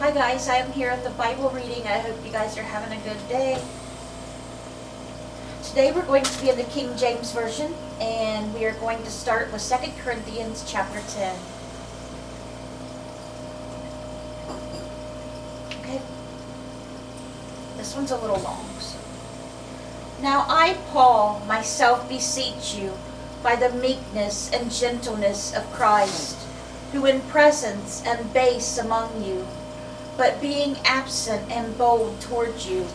Hi guys, I am here at the Bible reading. I hope you guys are having a good day. Today we're going to be in the King James Version, and we are going to start with 2 Corinthians chapter 10. Okay, this one's a little long. Now I, Paul, myself beseech you, by the meekness and gentleness of Christ, who in presence am base among you, but being absent am bold toward you.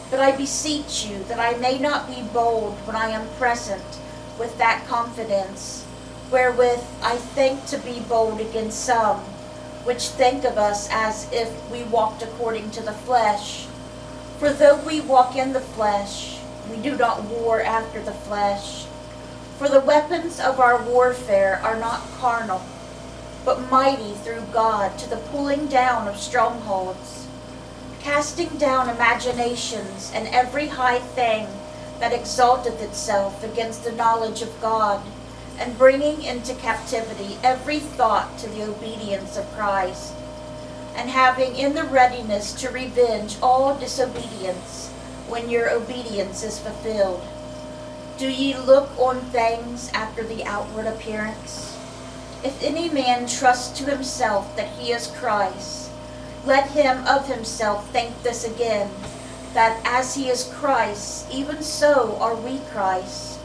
But I beseech you that I may not be bold when I am present with that confidence, wherewith I think to be bold against some, which think of us as if we walked according to the flesh. For though we walk in the flesh, we do not war after the flesh. For the weapons of our warfare are not carnal, but mighty through God to the pulling down of strongholds, casting down imaginations and every high thing that exalteth itself against the knowledge of God, and bringing into captivity every thought to the obedience of Christ, and having in the readiness to revenge all disobedience when your obedience is fulfilled. Do ye look on things after the outward appearance? If any man trust to himself that he is Christ, let him of himself think this again, that as he is Christ, even so are we Christ.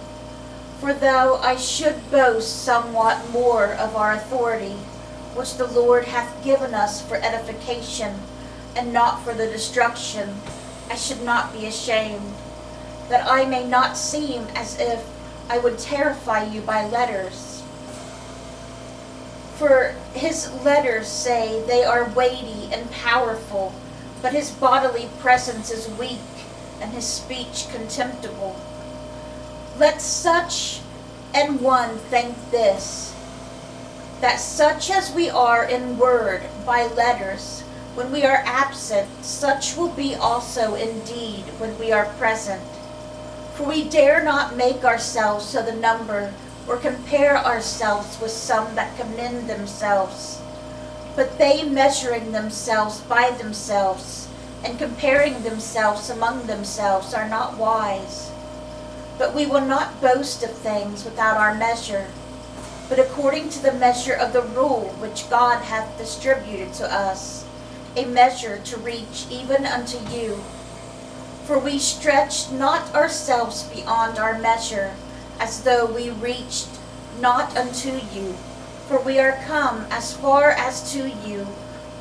For though I should boast somewhat more of our authority, which the Lord hath given us for edification, and not for the destruction, I should not be ashamed, that I may not seem as if I would terrify you by letters. For his letters say they are weighty and powerful, but his bodily presence is weak, and his speech contemptible. Let such an one think this, that such as we are in word by letters, when we are absent, such will be also in deed when we are present. For we dare not make ourselves to the number, or compare ourselves with some that commend themselves. But they measuring themselves by themselves, and comparing themselves among themselves, are not wise. But we will not boast of things without our measure, but according to the measure of the rule which God hath distributed to us, a measure to reach even unto you. For we stretched not ourselves beyond our measure, as though we reached not unto you. For we are come as far as to you,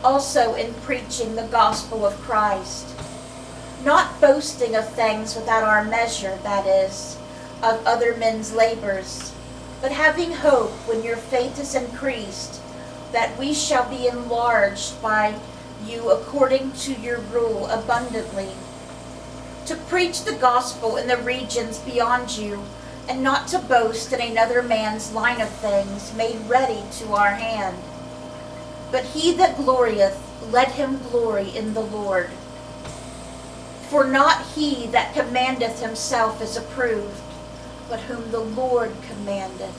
also in preaching the gospel of Christ. Not boasting of things without our measure, that is, of other men's labors, but having hope when your faith is increased, that we shall be enlarged by you according to your rule abundantly, to preach the gospel in the regions beyond you, and not to boast in another man's line of things made ready to our hand. But he that glorieth, let him glory in the Lord. For not he that commandeth himself is approved, but whom the Lord commandeth.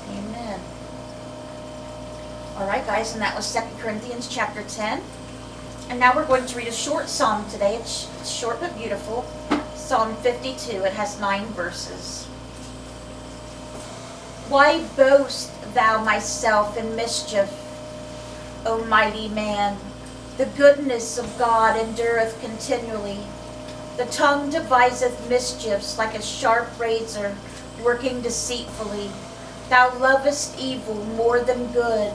Amen. Alright guys, and that was 2 Corinthians chapter 10. And now we're going to read a short psalm today. It's short but beautiful. Psalm 52. It has 9 verses. Why boast thou myself in mischief, O mighty man? The goodness of God endureth continually. The tongue deviseth mischiefs like a sharp razor, working deceitfully. Thou lovest evil more than good,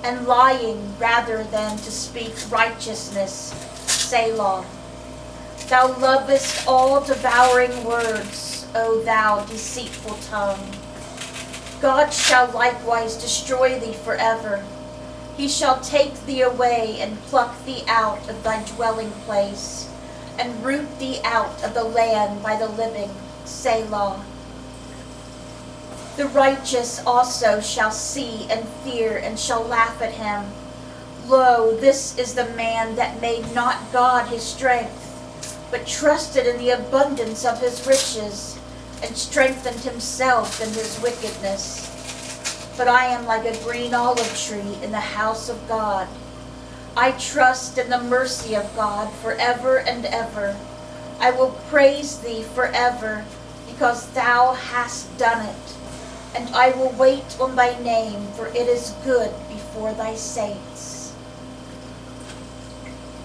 and lying rather than to speak righteousness. Selah. Thou lovest all devouring words, O thou deceitful tongue. God shall likewise destroy thee forever. He shall take thee away and pluck thee out of thy dwelling place, and root thee out of the land by the living. Selah. The righteous also shall see and fear, and shall laugh at him. Lo, this is the man that made not God his strength, but trusted in the abundance of his riches, and strengthened himself in his wickedness. But I am like a green olive tree in the house of God. I trust in the mercy of God forever and ever. I will praise thee forever, because thou hast done it. And I will wait on thy name, for it is good before thy saints.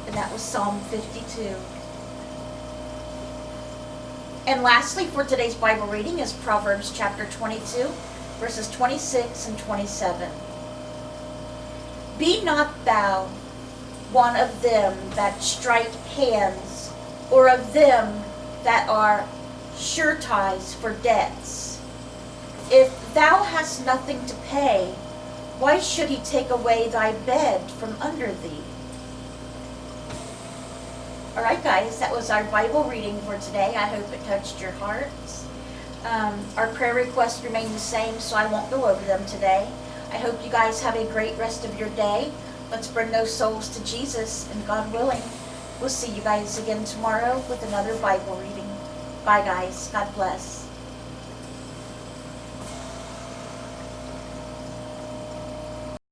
And that was Psalm 52. And lastly, for today's Bible reading is Proverbs chapter 22, verses 26 and 27. Be not thou one of them that strike hands, or of them that are sureties for debts. If thou hast nothing to pay, why should he take away thy bed from under thee? Alright guys, that was our Bible reading for today. I hope it touched your hearts. Our prayer requests remain the same, so I won't go over them today. I hope you guys have a great rest of your day. Let's bring those souls to Jesus, and God willing, we'll see you guys again tomorrow with another Bible reading. Bye guys. God bless.